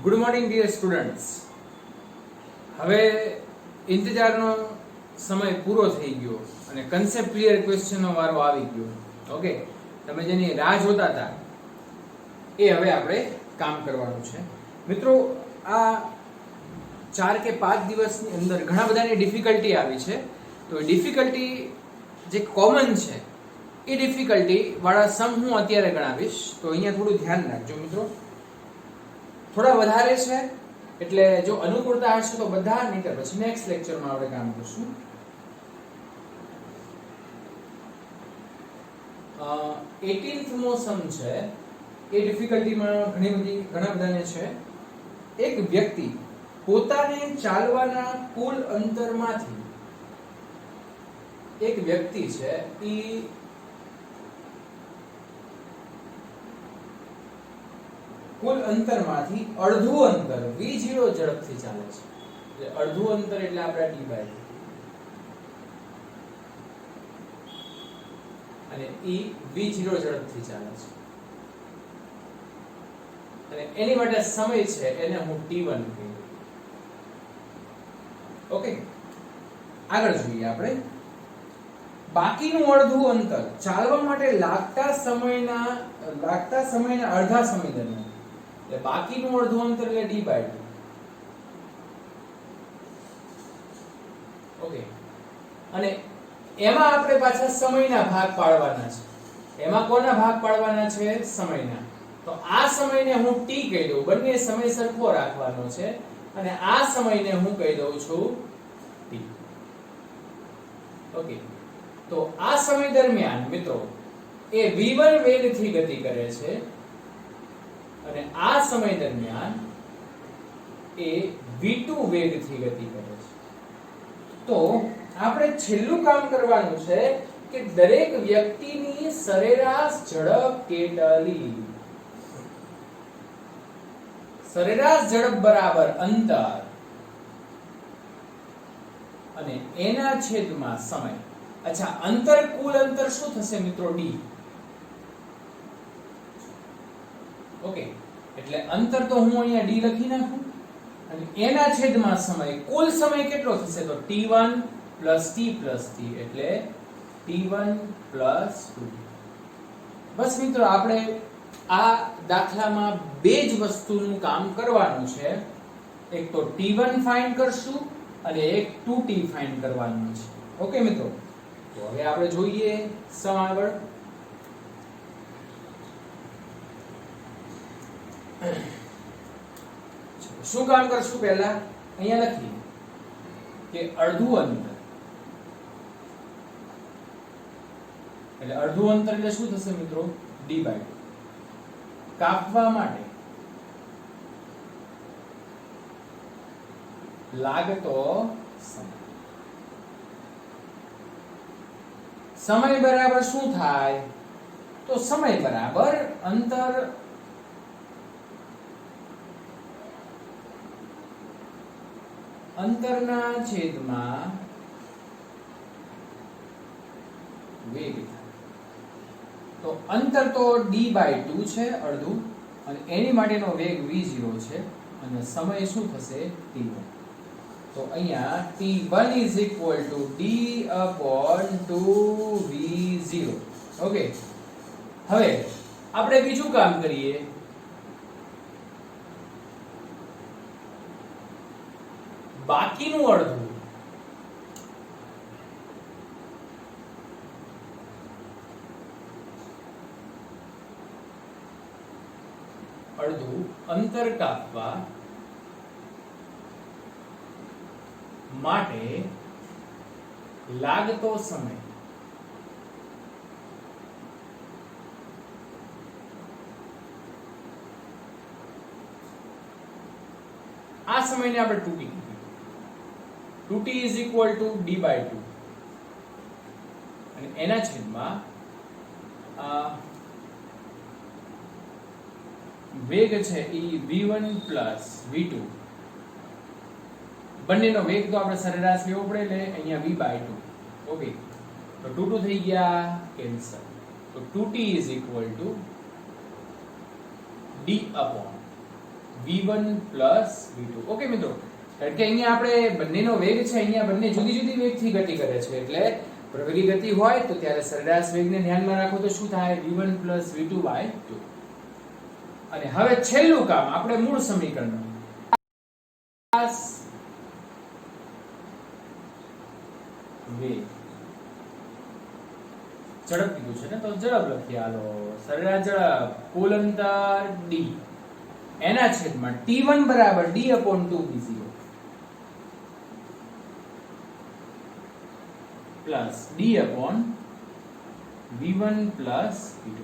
Good morning dear students. હવે ઇંતજારનો સમય પૂરો થઈ ગયો અને કન્સેપ્ટ ક્લિયર ક્વેશ્ચનનો વારો આવી ગયો. ઓકે, તમે જેની રાહ જોતા હતા એ હવે આપણે કામ કરવાનું છે. મિત્રો, આ 4 કે 5 દિવસની અંદર ઘણા બધાની ડિફિકલ્ટી આવી છે. તો એ ડિફિકલ્ટી જે કોમન છે એ ડિફિકલ્ટી વાળા સમ હું અત્યારે ગણાવીશ. તો અહીંયા થોડું ધ્યાન રાખજો મિત્રો. થોડા વધારે છે એટલે જો અનુકૂળતા હશે તો બધા, નહીતર પછી નેક્સ્ટ લેક્ચરમાં આપણે કામ કરશું. 18th મો સમ છે એ ડિફિકલ્ટીમાં ઘણા બધાને છે. એક વ્યક્તિ પોતાને ચાલવાના કુલ અંતરમાંથી એક વ્યક્તિ છે ઈ કુલ અંતરમાંથી અડધું અંતર v0 ઝડપથી ચાલે છે. એટલે અડધું અંતર એટલે આપણા t/, અને ઈ v0 ઝડપથી ચાલે છે અને એની માટે સમય છે એને હું t1 કહું. ઓકે, આગળ જોઈએ આપણે. બાકીનું અડધું અંતર ચાલવા માટે લાગતા સમયના અડધા સમય દરમિયાન, એટલે બાકીનું અડધું અંતર એટલે d/2. ઓકે, અને એમાં આપણે પાછા સમયના ભાગ પાડવાના છે. એમાં કોના ભાગ પાડવાના છે? સમયના. તો આ સમયને હું t કહી દઉં. બંને સમય સરખો રાખવાનો છે અને આ સમયને હું કહી દઉં છું t. ઓકે, તો આ સમય દરમિયાન મિત્રો એ v1 વેગથી ગતિ કરે છે અને આ સમય દરમિયાન એ v2 વેગથી ગતિ કરે છે. તો આપણે છેલ્લું કામ કરવાનું છે કે દરેક વ્યક્તિની સરેરાશ ઝડપ કેટલી. સરેરાશ ઝડપ બરાબર અંતર અને એના છેદમાં સમય. અચ્છા, અંતર, કુલ અંતર શું થશે મિત્રો? d. ઓકે, એટલે અંતર તો હું અહીંયા d લખી નાખું અને એના છેદમાં સમય. કુલ સમય કેટલો થશે? તો t1 + t + t એટલે t1 + 2. બસ મિત્રો, આપણે આ દાખલામાં બે જ વસ્તુનું કામ કરવાનું છે. એક તો t1 ફાઇન્ડ કરશું અને એક 2t ફાઇન્ડ કરવાનું છે. ઓકે મિત્રો, તો હવે આપણે જોઈએ સમ આગળ. શું કામ કરશું? પહેલા અહીંયા લખી કે અડધું અંતર, એટલે અડધું અંતર એટલે શું થશે મિત્રો? d/2. કાપવા માટે લાગતો સમય. સમય બરાબર શું થાય? તો સમય બરાબર અંતર અંતરના છેદમાં વેગ થાય. તો અંતર તો d/2 છે, અડધું, અને એની માટેનો વેગ v0 છે અને સમય શું થશે? t1. તો અહીંયા t1 = d/2v0. ઓકે, હવે આપણે બીજું કામ કરીએ. બાકીનું અડધું અંતર કાપવા માટે લાગતો સમય. આ સમયને આપણે 2t કહીએ. 2t = d/2 અને એના છેદમાં વેગ છે એ v1 + v2. બંનેનો વેગ તો આપણે સરેરાશ લેવો પડે એટલે અહીંયા v/2. ઓકે, તો 2 2 થઈ ગયા, કેન્સલ. તો 2t = d/2. v1 plus v2. Okay મિત્રો, કારણ કે અહીંયા આપણે બંનેનો વેગ છે, અહીંયા બંને જુદી જુદી વેગથી ગતિ કરે છે, એટલે પ્રવેગી ગતિ હોય તો ત્યારે સરેરાશ વેગને ધ્યાનમાં રાખો તો શું થાય? v1 plus v2/2. અને હવે છેલ્લું કામ આપણે મૂળ સમીકરણ વેગ ઝડપ કીધું છે ને, તો ઝડપ લખીએ. હાલો, સરેરાશ ઝડપ કુલ અંતર d એના છેદમાં t1 બરાબર d/2v0 plus d/v1 plus v2.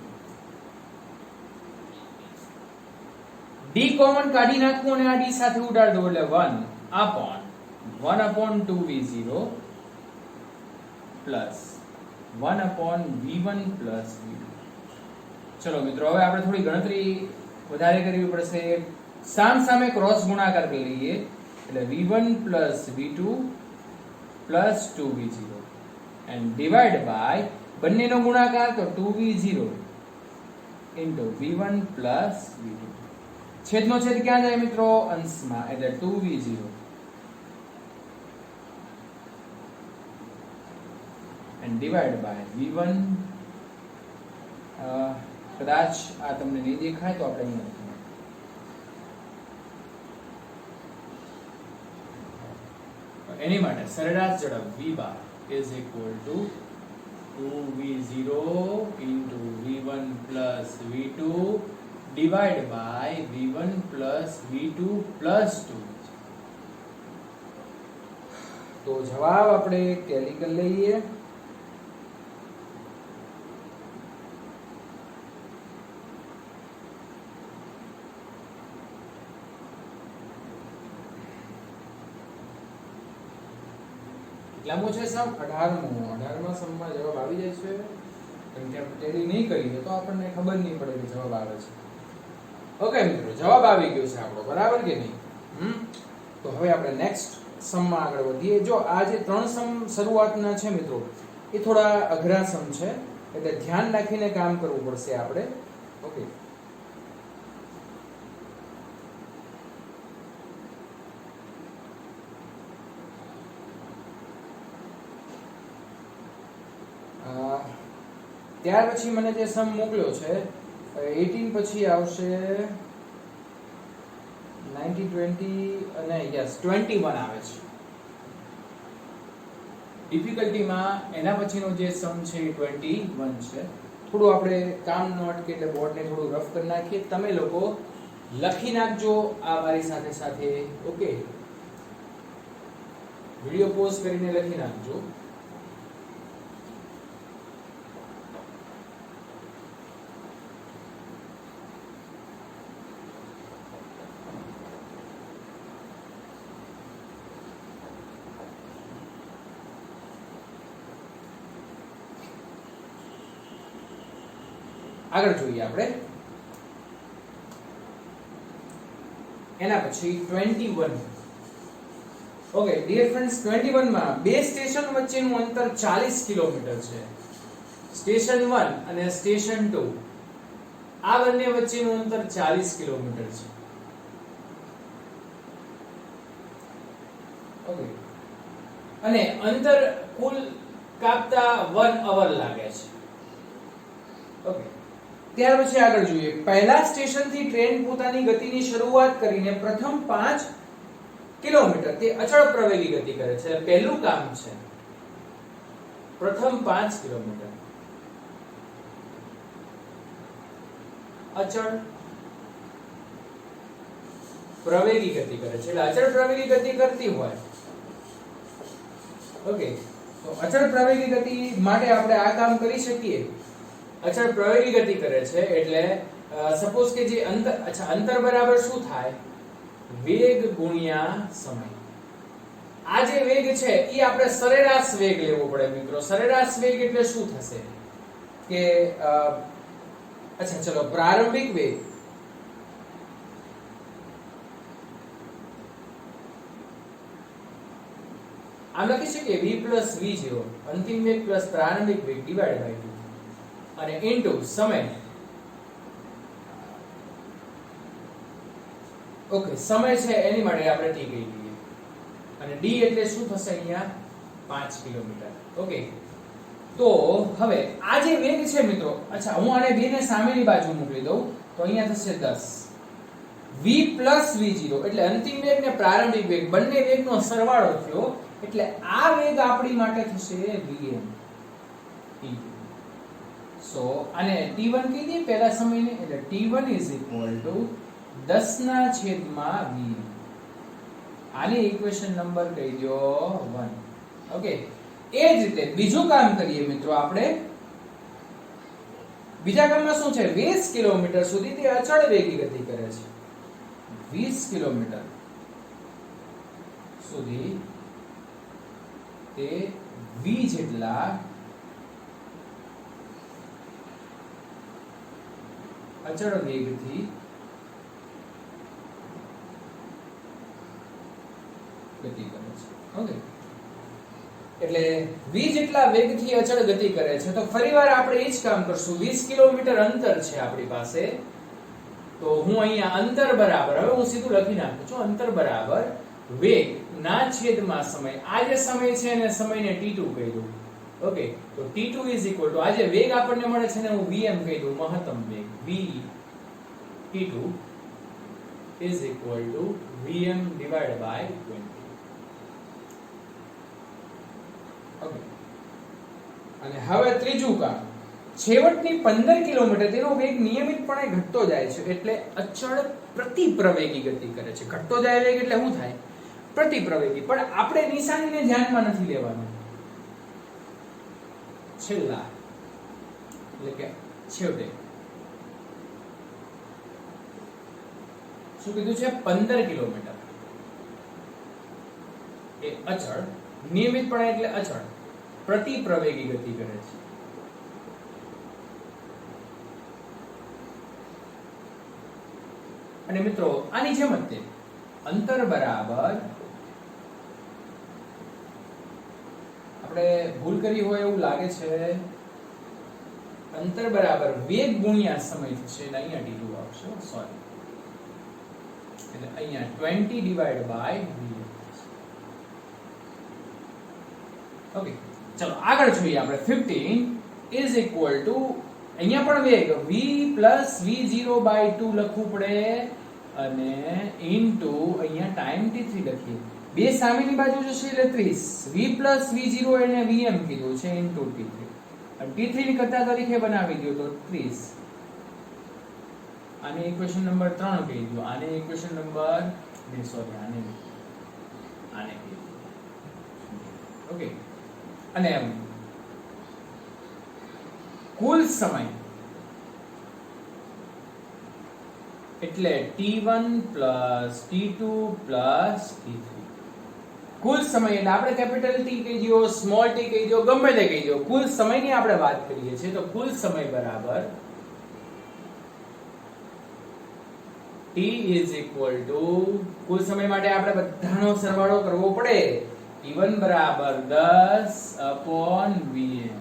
d common કાઢી નાખવું અને આ d સાથે ઉડાડ દો એટલે 1/2v0 plus 1/v1 plus v2. ચલો મિત્રો, હવે આપણે થોડી ગણતરી વધારે કરવી પડશે. સામ સામે ક્રોસ ગુણાકાર કરી લઈએ એટલે v1 plus v2 plus 2v0 and divide by બંનેનો ગુણાકાર તો 2v0 into v1 plus v2. છેદનો છેદ ક્યાં જાય મિત્રો? અંશમાં, એટલે 2v0 and divide by v1. કદાચ આ તમને નહીં દેખાય તો આપણે અહીંયા એની માટે સરેરાશ ઝડપ v bar is equal to 2v0 into v1 plus v2 divided by v1 plus v2 plus 2. તો જવાબ આપણે કેલી કરી લઈએ. લાંબો છે સાહેબ 18માં સમમાં જવાબ આવી જાય છે. કારણ કે આપણે ટેલી નહીં કરીએ તો આપણને ખબર નહીં પડે કે જવાબ આવે છે. ઓકે મિત્રો, જવાબ આવી ગયો છે આપણો, બરાબર કે નહીં? તો હવે આપણે નેક્સ્ટ સમમાં આગળ વધીએ. જો આ જે 3 સમ શરૂઆતના છે મિત્રો, એ થોડા અઘરા સમ છે, એટલે ધ્યાન રાખીને કામ કરવું પડશે આપણે. ઓકે, ત્યાર પછી મને જે સમ મોકલ્યો છે 18 પછી આવશે 19 20 અને યસ 21 આવે છે ડિફિકલ્ટીમાં. એના પછીનો જે સમ છે એ 21 છે. થોડું આપણે કામ ન અટકે એટલે બોર્ડને થોડું રફ કરી નાખીએ. તમે લોકો લખી નાખજો આ મારી સાથે સાથે. ઓકે, વિડિયો પોઝ કરીને લખી નાખજો. આગળ જોઈએ આપણે. એના પછી 21. ઓકે ડિયર ફ્રેન્ડ્સ, 21 માં બે સ્ટેશન વચ્ચેનું અંતર 40 કિલોમીટર છે. સ્ટેશન 1 અને સ્ટેશન 2 આ બંને વચ્ચેનું અંતર 40 કિલોમીટર છે. ઓકે, અને અંતર કુલ કાપતા 1 અવર લાગે છે. ઓકે, ત્યાર પછી આગળ જોઈએ. પહેલા સ્ટેશનથી ટ્રેન પોતાની ગતિની શરૂઆત કરીને પ્રથમ 5 કિલોમીટર તે અચળ પ્રવેગી ગતિ કરે છે. પહેલું કામ છે પ્રથમ 5 કિલોમીટર અચળ પ્રવેગી ગતિ કરે છે. એટલે અચળ પ્રવેગી ગતિ કરતી હોય. ઓકે, તો અચળ પ્રવેગી ગતિ માટે આપણે આ કામ કરી શકીએ. અચળ પ્રવેગી ગતિ કરે છે એટલે સપોઝ કે જે અંતર, અચ્છા અંતર બરાબર શું થાય? વેગ ગુણ્યા સમય. આ જે વેગ છે એ આપણે સરેરાશ વેગ લેવો પડે મિત્રો. સરેરાશ વેગ એટલે શું થશે કે અચ્છા ચલો પ્રારંભિક વેગ આમ લખી શકીએ v plus v0 અંતિમ વેગ પ્લસ પ્રારંભિક વેગ ડિવાઇડ બાય 2 અને ઇન્ટુ સમય. ઓકે, સમય છે એની માટે આપણે t કહી દઈએ અને d એટલે શું થશે અહીંયા 5 કિલોમીટર. ઓકે, તો હવે આ જે વેગ છે મિત્રો, અચ્છા હું આને b ને સામેની બાજુ મોકલી દઉં તો અહીંયા થશે 10 v plus v0 એટલે અંતિમ વેગ ને પ્રારંભિક વેગ બંને વેગનો સરવાળો થયો એટલે આ વેગ આપણી માટે થશે vm. સો આને t1 કહી દઈએ પહેલા સમયને, એટલે t1 10 ના છેદમાં v. આની ઇક્વેશન નંબર કહી દો 1. ઓકે, એ જ રીતે બીજું કામ કરીએ મિત્રો આપણે. બીજા કામમાં શું છે, 20 કિલોમીટર સુધી તે અચળ વેગી ગતિ કરે છે. 20 કિલોમીટર સુધી તે v જેટલા અચળ વેગથી ગતિ કરે છે. ઓકે, એટલે v જેટલા વેગથી અચળ ગતિ કરે છે. તો ફરીવાર આપણે એ જ કામ કરશું. 20 કિલોમીટર અંતર છે આપણી પાસે, તો હું અહીંયા અંતર બરાબર, હવે હું સીધું લખી નાખું છું, અંતર બરાબર વેગ ના છેદમાં સમય. આ જે સમય છે એને સમયને t2 કહી દઉં. ઓકે, તો t2 આ જે વેગ આપણને મળે છે ને હું vm કહી દઉં, મહત્તમ વેગ v t2 vm divided by 20. Okay, અને હવે ત્રીજું કામ, છેવટની 15 કિલોમીટર તેનો વેગ નિયમિતપણે ઘટતો જાય છે એટલે અચળ પ્રતિપ્રવેગી ગતિ કરે છે. ઘટતો જાય વેગ એટલે શું થાય, પ્રતિપ્રવેગી. પણ આપણે નિશાનીને ધ્યાનમાં નથી લેવાનું. છેલ્લા એટલે કે છેવટે શું કીધું છે, 15 કિલોમીટર એ અચળ, નિયમિતપણે એટલે અચળ, પ્રતિપ્રવેગી ગતિ કરે છે. અને મિત્રો આની જેમ જ તે અંતર બરાબર, આપણે ભૂલ કરી હોય એવું લાગે છે, અંતર બરાબર વેગ ગુણ્યા સમય થશે એટલે અહીંયા t2 આવશે. સોરી, એટલે અહીંયા 20 divided by v. ઓકે, ચલો આગળ જોઈએ આપણે. 15 is equal to, અહીંયા પણ વેગ v plus v0 by 2 લખવું પડે અને into અહીંયા ટાઈમ t3 લખીએ. બે સામેની બાજુ જશે એટલે 30. v plus v0 એને vm કીધું છે into t3 અને t3 ની કરતા તરીકે બનાવી દો તો 30. આને ઇક્વેશન નંબર 3 કહી દો. આને ઇક્વેશન નંબર આને કહી દો. ઓકે, અને કુલ સમય એટલે t1 plus t2 plus t3. કુલ સમય એટલે આપણે કેપિટલ T કહી દો, સ્મોલ t કહી દો, ગમે તે કહી દો, કુલ સમયની આપણે વાત કરીએ છીએ તો કુલ સમય બરાબર t is equal to, કુલ સમય માટે આપણે બધાનો સરવાળો કરવો પડે. t1 બરાબર 10 upon vm.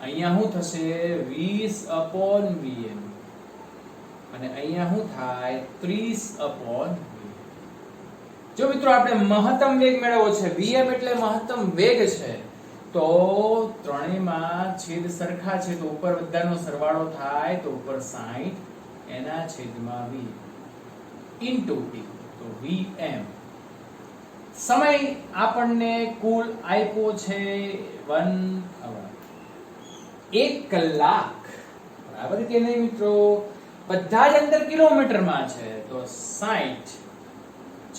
અહીંયા શું થશે 20 upon vm અને અહીંયા શું થાય 30 upon vm. જો મિત્રો આપણે મહત્તમ વેગ મેળવવો છે, vm એટલે મહત્તમ વેગ છે, તો ત્રણેયમાં છેદ સરખા છે તો ઉપર બધાનો સરવાળો થાય તો ઉપર 60 એના છેદમાં v into t, તો vm. સમય આપણને કુલ આપ્યો છે 1 hour, 1 કલાક, બરાબર કે નહીં મિત્રો? બધા જ અંતર કિલોમીટરમાં છે તો 60.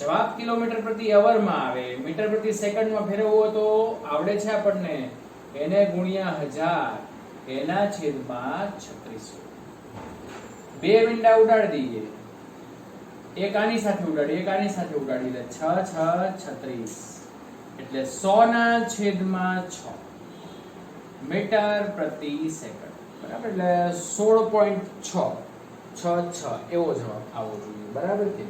જવાબ કિલોમીટર પ્રતિ અવર માં આવે. મીટર પ્રતિ સેકન્ડમાં ફેરવવો તો આવડે છે આપણને, એને ગુણ્યા 1000 એના છેદમાં 36. બે મીંડા ઉડાડી દઈએ, એક આની સાથે ઉડાડી, એક આની સાથે ઉડાડી, એટલે 6 6 36 એટલે 100 ના છેદમાં 6 મીટર પ્રતિ સેકન્ડ, બરાબર? એટલે 16.666 એવો જવાબ આવવો જોઈએ, બરાબર કે?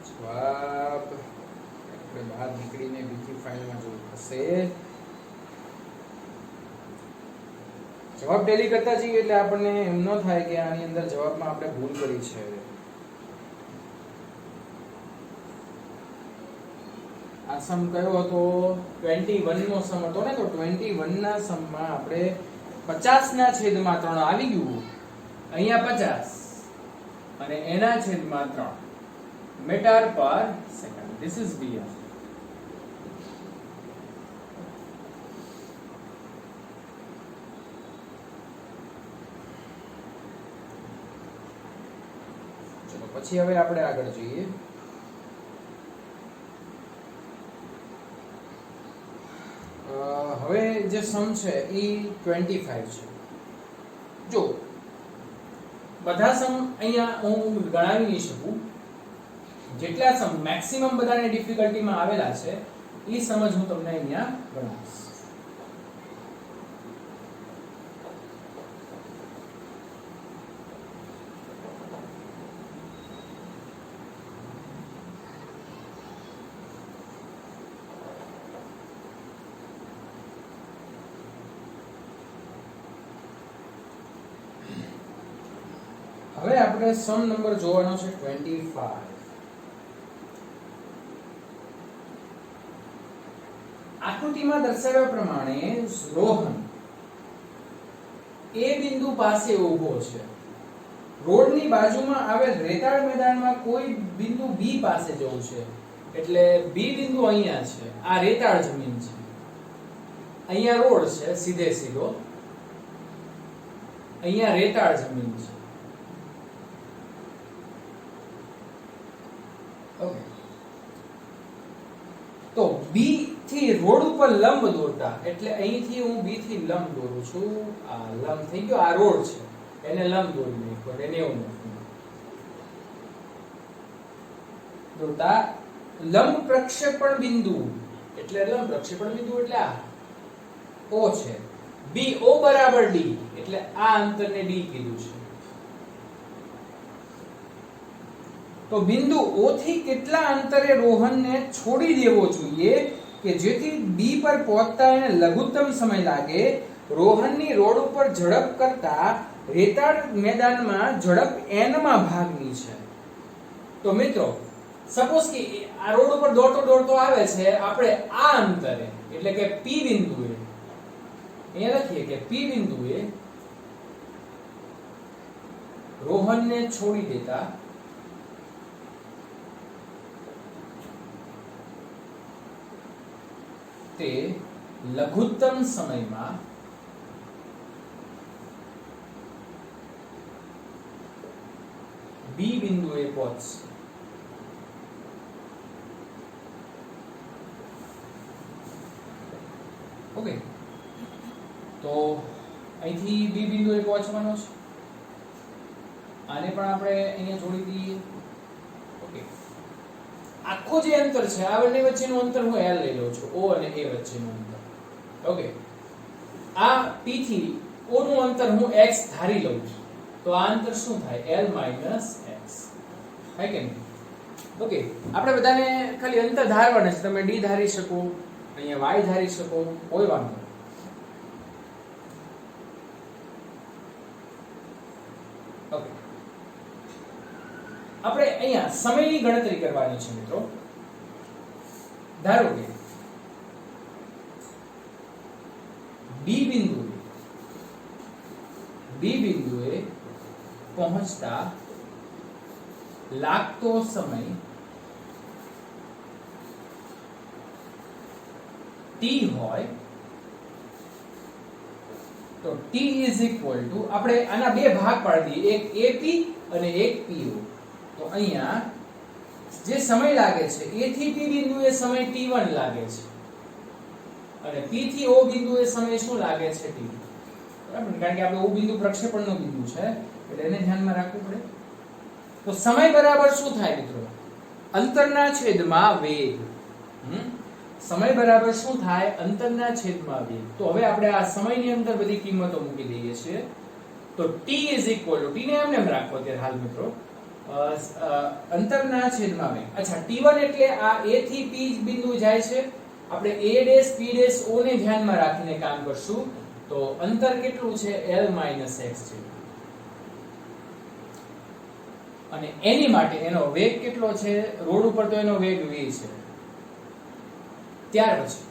જવાબ આપણે બહાર નીકળીને બીજી ફાઇલમાં જોવું પડશે. જવાબ ટેલી કરતા જઈએ એટલે આપણને એમ ન થાય કે આની અંદર જવાબમાં આપણે ભૂલ કરી છે. આ સમ કયો હતો? 21 નો સમ હતો ને. તો 21 ના સમમાં આપણે 50 ના છેદમાં 3 આવી ગયું. અહીંયા 50 અને એના છેદમાં 3 મીટર પર સેકન્ડ. ધીસ ઇઝ વી. પછી હવે આપણે આગળ જોઈએ. હવે જે સમ છે એ 25 છે. જો બધા સમ અહીંયા હું ગણાવી નહીં શકું. જેટલા સમ મેક્સિમમ બધાને ડિફિકલ્ટીમાં આવેલા છે એ સમજ હું તમને અહીંયા ગણાવીશ. હવે આપણે સમ નંબર જોવાનો છે 25. આકૃતિમાં દર્શાવ્યા પ્રમાણે રોહન એ બિંદુ પાસે ઊભો છે. રોડની બાજુમાં આવેલ રેતાળ મેદાનમાં કોઈ બિંદુ બી પાસે જવું છે. એટલે બી બિંદુ અહીંયા છે. આ રેતાળ જમીન છે. અહીંયા રોડ છે સીધે સીધો. અહીંયા રેતાળ જમીન છે. ઓકે. તો બી થી રોડ ઉપર લંબ દોરતા એટલે અહીંથી હું બી થી લંબ દોરું છું. આ લંબ થઈ ગયો. આ રોડ છે એને લંબ દોરી નાખો અને 90 દોરતા લંબ પ્રક્ષેપણ બિંદુ એટલે લંબ પ્રક્ષેપણ બિંદુ એટલે આ O છે. બી O બરાબર ડી એટલે આ અંતરને ડી કીધું છે. તો બિંદુ O થી કેટલા અંતરે રોહનને છોડી દેવો જોઈએ કે જેથી બી પર પહોંચતા એને લઘુત્તમ સમય લાગે. રોહનની રોડ ઉપર ઝડપ કરતા રેતાળ મેદાનમાં ઝડપ n માં ભાગની છે. તો મિત્રો સપોઝ કે આ રોડ ઉપર દોડતો દોડતો આવે છે. આપણે આ અંતરે એટલે કે P બિંદુએ અહીંયા લખીએ કે P બિંદુએ રોહનને છોડી દેતા તે લઘુત્તમ સમયમાં બી બિંદુએ પહોંચશે. ઓકે. તો અહીંથી બી બિંદુએ પહોંચવાનો છે. આને પણ આપણે અહીંયા જોડી દઈએ. ઓકે. આખો જે અંતર છે આ બંને વચ્ચેનું અંતર હું L લઈ લઉં છું. O અને A વચ્ચેનું અંતર. ઓકે. આ P થી O નું અંતર હું x ધારી લઉં છું. તો આ અંતર શું થાય? L - x. થાય કે નહીં? ઓકે. આપણે બધાને ખાલી અંતર ધારવાના છે. તમે d ધારી શકો, અહીંયા y ધારી શકો, કોઈ વાંધો નહીં. ઓકે. આપણે અહીંયા સમયની ગણતરી કરવાની છે મિત્રો. ધારો કે બી બિંદુએ પહોંચતા લાગતો સમય t હોય તો t આપણે આના બે ભાગ પાડી દઈએ. એક AP અને એક PO. તો અહીંયા જે સમય લાગે છે A થી P બિંદુએ સમય t1 લાગે છે અને P થી O બિંદુએ સમય શું લાગે છે t. બરાબર? કારણ કે આપણે O બિંદુ પ્રક્ષેપણનો બિંદુ છે એટલે એને ધ્યાનમાં રાખવું પડે. તો સમય બરાબર શું થાય મિત્રો? અંતરના છેદમાં વેગ. સમય બરાબર શું થાય? અંતરના છેદમાં વેગ. તો હવે આપણે આ સમયની અંદર બધી કિંમતો મૂકી દઈએ છીએ. તો t t ને એમને એમ રાખો અત્યારે હાલ મિત્રો. અંતરના છેદમાં વેગ. અચ્છા, t1 એટલે આ A થી P બિંદુ જાય છે. આપણે A' P' O ને ધ્યાનમાં રાખીને કામ કરશું. તો અંતર કેટલું છે l - x છે, અને એની માટે એનો વેગ કેટલો છે, રોડ ઉપર તો એનો વેગ v છે. ત્યાર પછી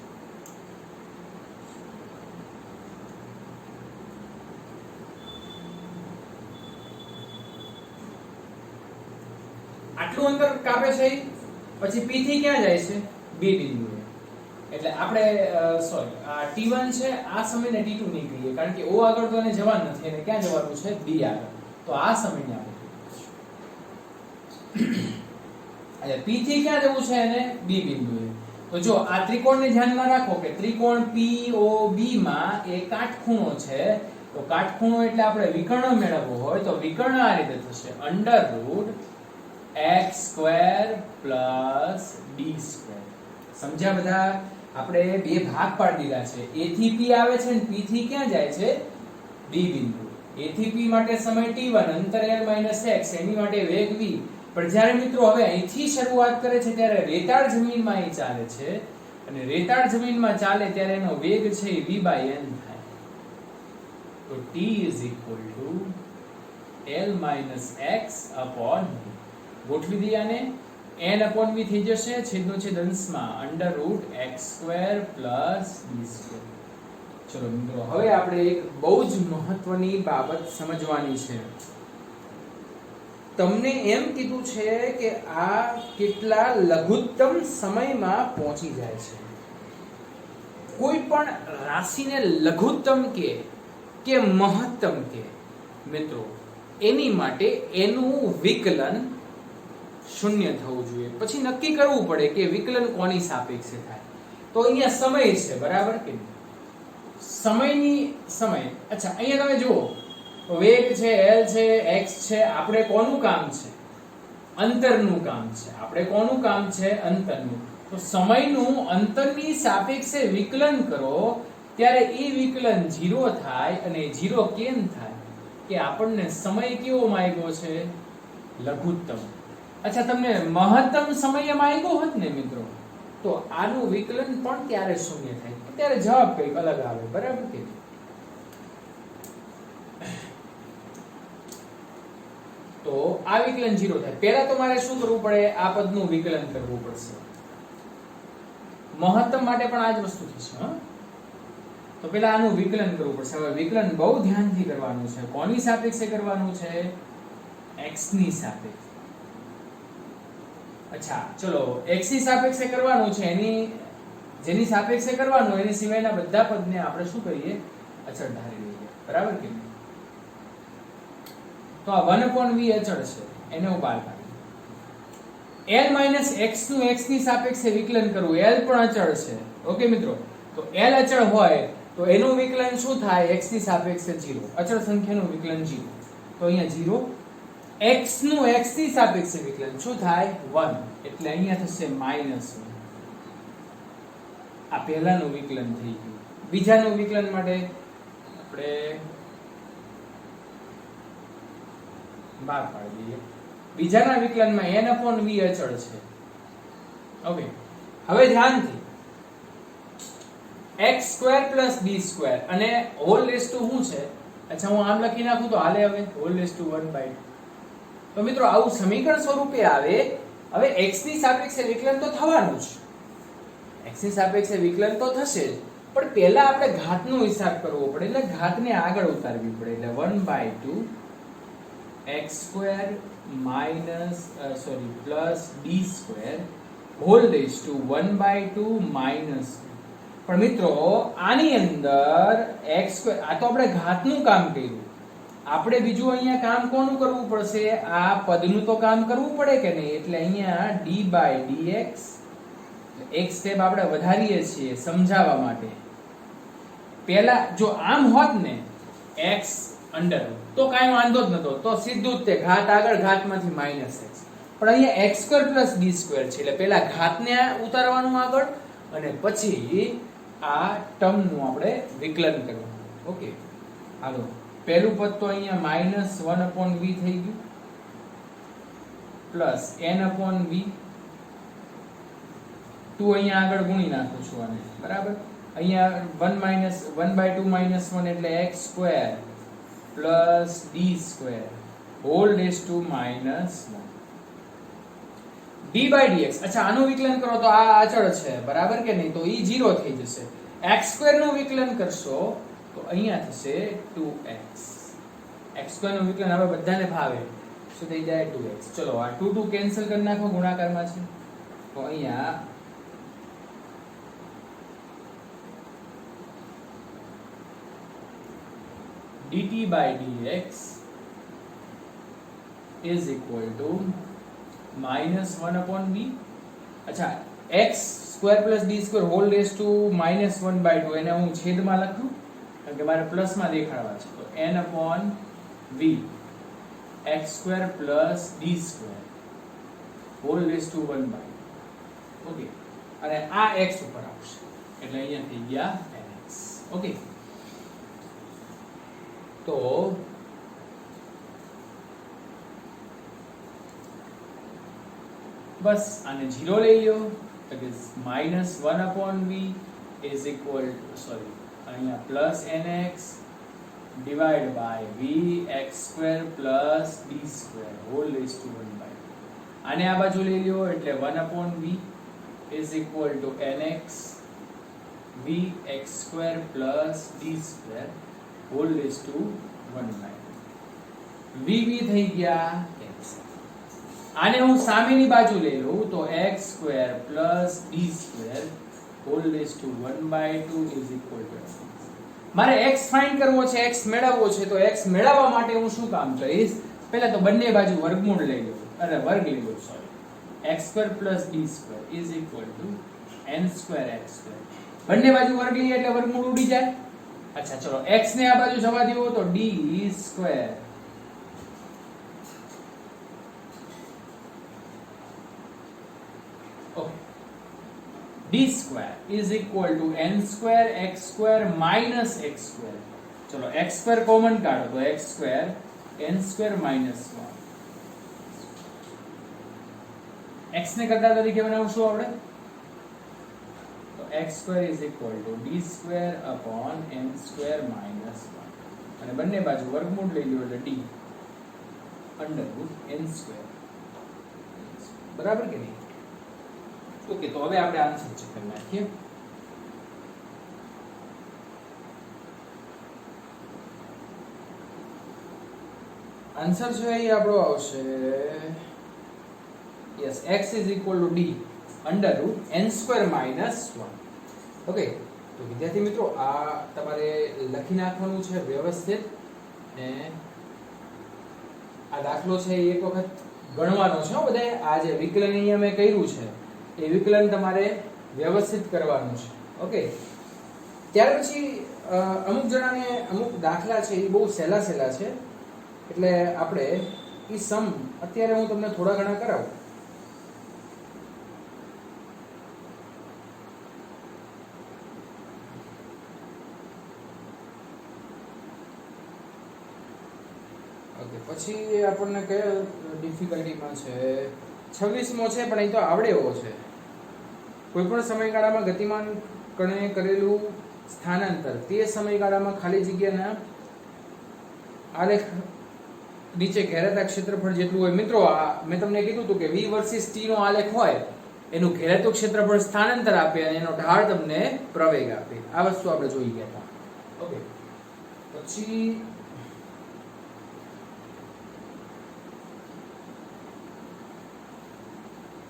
આટલું અંતર કાપે છે, પછી p થી ક્યાં જાય છે, b બિંદુએ. એટલે આપણે સોરી આ t1 છે, આ સમયને t2 નહીં કહીએ, કારણ કે o આગળ તો એને જવાનું નથી, એને ક્યાં જવાનું છે, b આગળ. તો આ સમયને આપણે એટલે p થી ક્યાં જવું છે, એને b બિંદુએ. તો જો આ ત્રિકોણને ધ્યાનમાં રાખો કે ત્રિકોણ POB માં એ કાટખૂણો છે. તો કાટખૂણો એટલે આપણે વિકર્ણ મેળવવો હોય તો વિકર્ણ આ રીતે થશે, √x² + d². સમજ્યા બધા? આપણે બે ભાગ પાડી દીધા છે. a થી p આવે છે અને p થી ક્યાં જાય છે, b બિંદુ. a થી p માટે સમય t1, અંતર l - x, એની માટે વેગ v. પણ જ્યારે મિત્રો હવે અહીંથી શરૂઆત કરે છે ત્યારે રેતાળ જમીનમાં એ ચાલે છે, અને રેતાળ જમીનમાં ચાલે ત્યારે એનો વેગ છે એ v/n થાય. તો t = l - x upon v. ગોઠવી દઈએ આને, n/v થઈ જશે, છેદનો છેદ અંશમાં √x² + d². ચલો મિત્રો, હવે આપણે એક બહુ જ મહત્વની બાબત સમજવાની છે. તમને એમ કીધું છે કે આ કેટલા લઘુત્તમ સમયમાં પહોંચી જાય છે. કોઈ પણ રાશિને લઘુત્તમ કે મહત્તમ કે મિત્રો, એની માટે એનું વિકલન 0 થવું જોઈએ. પછી નક્કી કરવું પડે કે વિકલન કોની સાપેક્ષે થાય. તો અહીંયા સમય છે, બરાબર કે સમય. અચ્છા, અહીંયા તમે જુઓ, વેગ છે, l છે, x છે. આપણે કોનું કામ છે, અંતરનું કામ છે. આપણે કોનું કામ છે, અંતરનું. તો સમયનું અંતરની સાપેક્ષે વિકલન કરો ત્યારે એ વિકલન 0 થાય. અને 0 કેમ થાય કે આપણને સમય કેવો માંગ્યો છે, લઘુત્તમ. અચ્છા, તમને મહત્તમ સમય માંગ્યો હોત ને મિત્રો, તો આનું વિકલન પણ ત્યારે 0 થાય, ત્યારે જવાબ કંઈક અલગ આવે, બરાબર કે? તો આ વિકલન 0 થાય. પહેલા તો મારે શું કરવું પડે, આ પદનું વિકલન કરવું પડશે. મહત્તમ માટે પણ આ જ વસ્તુ થશે. તો પહેલા આનું વિકલન કરવું પડશે. હવે વિકલન બહુ ધ્યાનથી કરવાનું છે. કોની સાપેક્ષે કરવાનું છે, x ની સાપેક્ષે. અચ્છા, ચલો, x ની સાપેક્ષે કરવાનું છે. જેની સાપેક્ષે કરવાનું એની સિવાયના બધા પદને આપણે શું કરીએ, અચળ ધારી લઈએ, બરાબર કે? તો આ 1/v અચળ છે, એને હું બહાર કાઢું. l - x નું x ની સાપેક્ષે વિકલન કરવું, l પણ અચળ છે. ઓકે મિત્રો, તો l અચળ હોય તો એનું વિકલન શું થાય, x ની સાપેક્ષે 0. અચળ સંખ્યાનું વિકલન 0. તો અહીંયા 0. x નું x ની સાપેક્ષે વિકલન શું થાય, 1. એટલે અહીંયા થશે -1. આ પહેલાનું વિકલન થઈ ગયું. બીજાનું વિકલન માટે આપણે બહાર પાડી દઈએ. બીજાના વિકલનમાં n/v અચળ છે. ઓકે, હવે ધ્યાનથી x² + d² અને હોલ રેસ ટુ શું છે. અચ્છા, હું આમ લખી નાખું તો હાલે? હવે હોલ રેસ ટુ 1/2. તો મિત્રો, આવું સમીકરણ સ્વરૂપે આવે. હવે x ની સાપેક્ષે વિકલન તો થવાનું જ, x ની સાપેક્ષે વિકલન તો થશે જ, પણ પહેલા આપણે ઘાતનો હિસાબ કરવો પડે, એટલે ઘાતને આગળ ઉતારવી પડે. એટલે 1/2 x² + d² hall raise to 1/2 - પણ મિત્રો, આની અંદર x², આ તો આપણે ઘાતનું કામ કર્યું. આપણે બીજું અહીંયા કામ કોનું કરવું પડશે, આ પદનું તો કામ કરવું પડે કે નહીં. એટલે અહીંયા d/dx, એક સ્ટેપ આપણે વધારીએ છીએ સમજાવવા માટે. પહેલા જો આમ હોત ને x અંડર, તો કાંઈ વાંધો જ નતો, તો સીધું જ તે ઘાત આગળ, ઘાતમાંથી -x. પણ અહીંયા x² + d² છે, એટલે પહેલા ઘાતને ઉતારવાનું આગળ, અને પછી આ ટર્મનું આપણે વિકલન કરવાનું. ઓકે, હાલો, પહેલું પદ તો અહીંયા -1/v થઈ ગયું, પ્લસ n/v. 2 અહીંયા આગળ ગુણી નાખું છું આને, બરાબર. અહીંયા 1/2 -1 એટલે x square plus d square whole raise to -1 d/dx. અચ્છા, આનું વિકલન કરો તો આ અચળ છે, બરાબર કે નહીં? તો ઈ 0 થઈ જશે. x² નું વિકલન કરશો તો અહીંયા થશે 2x. x² નું વિકલન હવે બધાને ભાવે, શું થઈ જાય? 2x. ચલો આ 2 કેન્સલ કરી નાખો, ગુણાકારમાં છે તો અહીંયા dt/dx is equal to -1/v. અચ્છા, x square plus d square whole raise to -1/2 એને હું છેદમાં લખું કારણ કે મારે પ્લસમાં દેખાડવા છે. તો n/v x square plus d square whole raise to 1/2. Okay, અને આ x ઉપર આવશે એટલે અહીંયા થઈ ગયા nx. ઓકે, તો બસ આને 0 લઈ લો તો કે -1/v is equal to અહીંયા plus nx divided by v x square plus d square whole raised to 1/2. આને આ બાજુ લઈ લો એટલે 1/v is equal to nx v x square plus d square whole raised to 1/2. v થઈ ગયા x. આને હું સામેની બાજુ લઈ લઉં તો x square plus d square whole raised to 1/2 is equal to x. મારે x ફાઇન્ડ કરવો છે, x મેળવવો છે, તો x મેળવવા માટે હું શું કામ કરીશ? પહેલા તો બંને બાજુ વર્ગમૂળ લઈ લઉં, વર્ગ લઈ લઉં, x square plus d square is equal to n square x square. બંને બાજુ વર્ગ લઈએ એટલે વર્ગમૂળ ઉડી જાય. અચ્છા, ચલો x ને આ બાજુ જવા દેવો તો d square d square is equal to n square x square minus x square. चलो x square कॉमन काढो तो x square n square minus 1. x ને કરતા તરીકે બનાવશું આપણે તો x square is equal to d square upon n square minus 1 અને બંને બાજુ વર્ગમૂળ લઈ લો એટલે d under root n square. બરાબર કે નહીં? ઓકે, તો હવે આપણે આન્સર ચેક કરી નાખીએ. આન્સર છે એ આપણો આવશે yes x is equal to d under root n square minus 1. Okay, તો વિદ્યાર્થી મિત્રો આ તમારે લખી નાખવાનું છે વ્યવસ્થિત ને આ દાખલો છે એ એક વખત ગણવાનો છે બધાએ. આ જે વિકલન અહીંયા મેં કર્યું છે એ વિકલન તમારે વ્યવસ્થિત કરવાનું છે. ઓકે, ત્યાર પછી અમુક જણાને અમુક દાખલા છે એ બહુ સહેલા છે એટલે આપણે એ સમ અત્યારે હું તમને થોડા ઘણા કરાવું. ઓકે, પછી આપણને કયા ડિફિકલ્ટીમાં છે 26મો છે પણ એ તો આવડે એવો છે. કોઈ પણ સમયગાળામાં ગતિમાન કણે કરેલું સ્થાનાંતર તે સમયગાળામાં ખાલી જગ્યાના આલેખ નીચે ઘેરાતા ક્ષેત્રફળ જેટલું હોય. મિત્રો આ મેં તમને કીધું હતું કે v વર્સિસ t નો આલેખ હોય એનું ઘેરાતું ક્ષેત્રફળ સ્થાનાંતર આપે અને એનો ઢાળ તમને પ્રવેગ આપે. આ વસ્તુ આપણે જોઈ ગયા હતા. ઓકે, પછી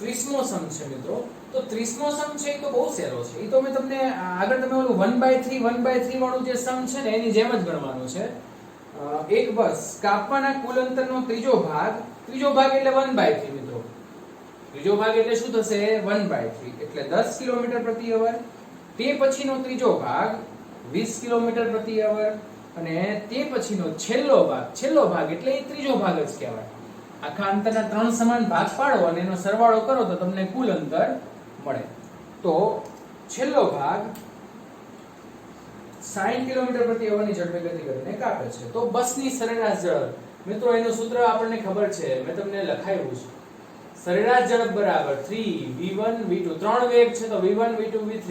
30મો સમ છે મિત્રો. તો 30મો સમ છે એ તો બહુ સહેલો છે. એ તો મેં તમને આગળ તમે ઓલું 1/3 વાળું જે સમ છે ને એની જેમ જ ગણવાનું છે. એક બસ કાપવાના કુલ અંતરનો ત્રીજો ભાગ એટલે 1/3 મિત્રો. ત્રીજો ભાગ એટલે શું થશે? 1/3 એટલે 10 કિલોમીટર પ્રતિ અવર. તે પછીનો ત્રીજો ભાગ 20 કિલોમીટર પ્રતિ અવર અને તે પછીનો છેલ્લો ભાગ એટલે એ ત્રીજો ભાગ જ કહેવાય. આખા અંતરના 3 સમાન ભાગ પાડો અને એનો સરવાળો કરો તો તમને કુલ અંતર મળે. તો છેલ્લો ભાગ 60 કિલોમીટર પ્રતિ અવરની ઝડપે ગતિ કરીને કાપે છે. તો બસની સરેરાશ ઝડપ મિત્રો એનું સૂત્ર આપણને ખબર છે, મેં તમને લખાયું છે. સરેરાશ ઝડપ બરાબર 3v1 v2. ત્રણ વેગ છે તો v1 v2 v3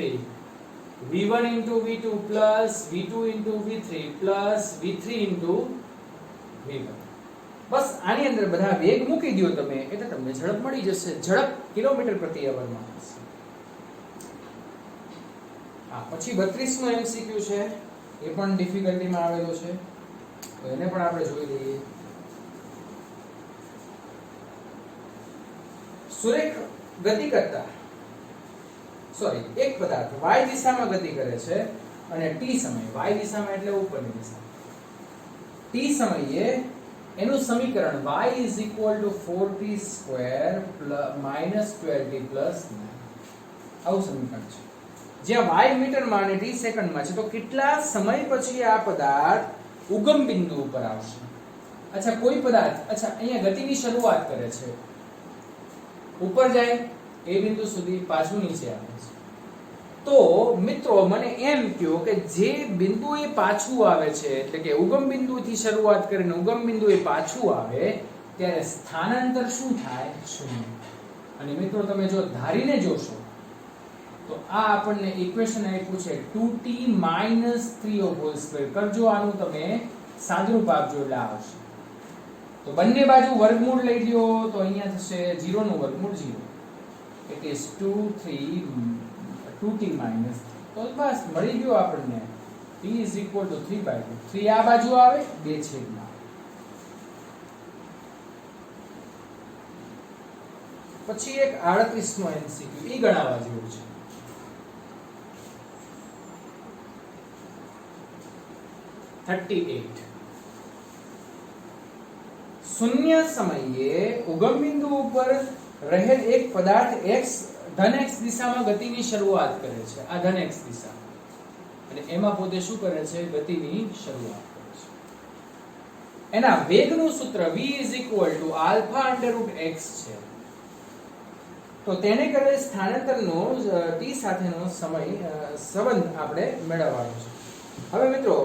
v1 into v2 plus v2 into v3 plus v3 into v1. બસ આની અંદર બધા વેગ મૂકી દો તમે એટલે તમને ઝડપ મળી જશે. ઝડપ કિલોમીટર પ્રતિ અવરમાં હશે. પછી 32 નો એમસીક્યુ છે, એ પણ ડિફિકલ્ટીમાં આવેલો છે, તો એને પણ આપણે જોઈ લઈએ. સુરેખ ગતિ કરતા એક પદાર્થ y દિશામાં ગતિ કરે છે અને t સમય, y દિશામાં એટલે ઉપરની દિશા, t સમયે એનું સમીકરણ y = 4t² - 12t + 9 આવું સમીકરણ છે. જ્યાં y મીટરમાં અને t સેકન્ડમાં છે, તો કેટલા સમય પછી આ પદાર્થ ઉગમ બિંદુ ઉપર આવશે. અચ્છા, કોઈ પદાર્થ અહીંયા ગતિની શરૂઆત કરે છે, ઉપર જાય એ બિંદુ સુધી, પાછું નીચે આવે છે. તો મિત્રો મને એમ કહો કે જે બિંદુ એ પાછું આવે છે, એટલે કે ઉગમ બિંદુથી શરૂઆત કરીને ઉગમ બિંદુ એ પાછું આવે ત્યારે સ્થાનાંતર શું થાય? 0. અને મિત્રો તમે જો ધારીને જોશો તો આ આપણને ઇક્વેશન આપ્યું છે 2t - 3/2 કરજો. આનું તમે સાદુરૂપ આપજો એટલે આવશે. તો બંને બાજુ વર્ગમૂળ લઈ લ્યો તો અહીંયા થશે 0 નું વર્ગમૂળ 0. It is 2t - 3. તો બસ મળી ગયો આપણને t = 3/2. 3 આ બાજુ આવે 2/. પછી એક 38 નો એમસીક્યુ ઈ ગણાવવા જેવું છે. શૂન્ય સમયે ઉગમ બિંદુ ઉપર રહેલ એક પદાર્થ ધન x દિશામાં ગતિની શરૂઆત કરે છે. આ ધન x દિશા, અને એમાં પોતે શું કરે છે? ગતિની શરૂઆત કરે છે. એના વેગનું સૂત્ર v = α√x છે. તો તેને કરેલ સ્થાનાંતરનો t સાથેનો સંબંધ આપણે મેળવવાનો છે. હવે મિત્રો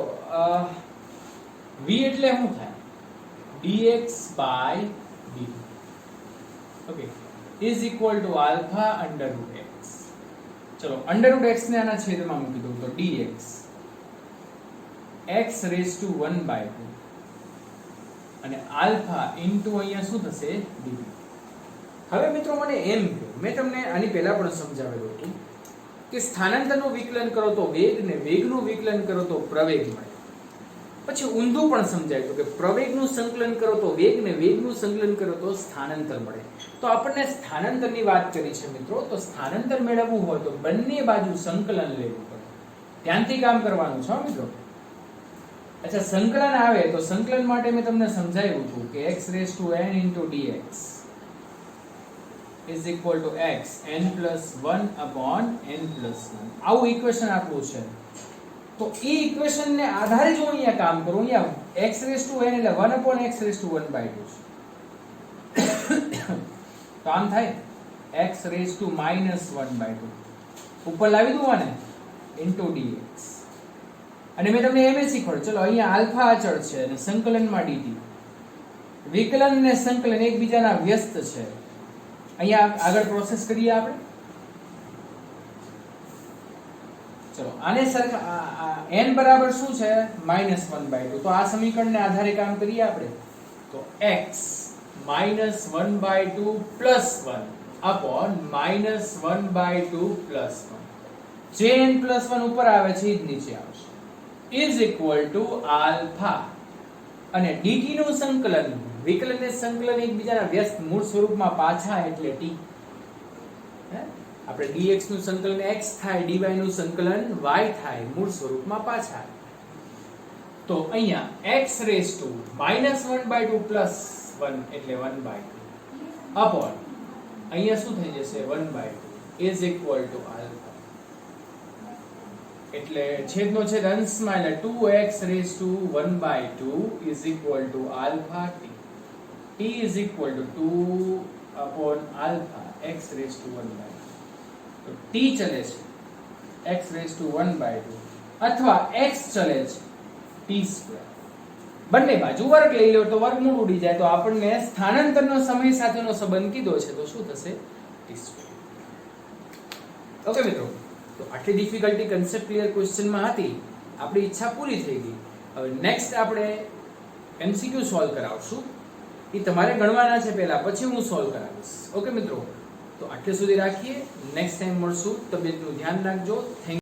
v એટલે શું થાય? dx/dt. Okay, is equal to α√x. ચલો √x ને આના છેદમાં મૂકી દઉં તો dx x⁻², અને આલ્ફા ઇન્ટુ અહીંયા શું થશે? dt. હવે મિત્રો મને એમ કહો, મેં તમને આની પહેલા પણ સમજાવેલું હતું કે સ્થાનાંતરનું વિકલન કરો તો વેગ, ને વેગનું વિકલન કરો તો પ્રવેગ મળે. પછી ઊંધું પણ સમજાયું કે પ્રવેગનું સંકલન કરો તો વેગ, ને વેગનું સંકલન કરો તો સ્થાનાંતર મળે. તો આપણને સ્થાનાંતરની વાત કરી છે મિત્રો. તો સ્થાનાંતર મેળવવું હોય તો બંને બાજુ સંકલન લેવું પડે. ધ્યાનથી કામ કરવાનું છે મિત્રો. અચ્છા, સંકલન આવે તો સંકલન માટે મેં તમને સમજાવ્યું હતું કે x⁻n * dx is equal to x n plus 1/n+1 આવું ઇક્વેશન આપ્યું છે. તો એ ઇક્વેશન ને આધારે જો અહીંયા કામ કરું, અહીંયા x⁻n એટલે 1/x⁻². તો આમ થાય x⁻⁻² ઉપર લાવી દઉં આને into dx. અને મેં તમને એમ શીખવાડ્યું, ચલો અહીંયા આલ્ફા અચળ છે અને સંકલનમાં dt. વિકલન ને સંકલન એકબીજાના વ્યસ્ત છે. અહીંયા આગળ પ્રોસેસ કરીએ આપણે. ચલો આને n બરાબર શું છે? -1/2. તો આ સમીકરણને આધારે કામ કરીએ આપણે. તો x -1/2 + 1 upon -1/2 + 1. જે n + 1 ઉપર આવે છે એ જ નીચે આવશે. is equal to આલ્ફા અને dt નું સંકલન, વિકલન ને સંકલન એકબીજાના વ્યસ્ત મૂળ સ્વરૂપમાં પાછા એટલે t. આપણે dx નું સંકલન x થાય, dy નું સંકલન y થાય, મૂળ સ્વરૂપમાં પાછા. તો અહીંયા x⁻⁻² + 1 એટલે 1/2 upon અહીંયા શું થઈ જશે? 1/2 is equal to આલ્ફા. એટલે છેદનો છેદ અંશમાં, એટલે 2x⁻² is equal to alpha t. t is equal to 2/α x⁻². તો t ચલે છે x⁻², અથવા x ચલે છે t². બંને બાજુ વર્ગ લઈ લો તો વર્ગમૂળ ઉડી જાય. તો આપણને સ્થાનાંતરનો સમય સાથેનો સંબંધ કીધો છે, તો શું થશે? t². ઓકે મિત્રો, તો આટલી ડિફિકલ્ટી કન્સેપ્ટ ક્લિયર ક્વેશ્ચનમાં હતી, આપણી ઈચ્છા પૂરી થઈ ગઈ. હવે નેક્સ્ટ આપણે MCQ સોલ્વ કરાવશું. એ તમારે ગણવાના છે પહેલા, પછી હું સોલ્વ કરાવીશ. ઓકે મિત્રો, તો આટલે સુધી રાખીએ. નેક્સ્ટ ટાઈમ મળશું. તબિયતનું ધ્યાન રાખજો. થેન્ક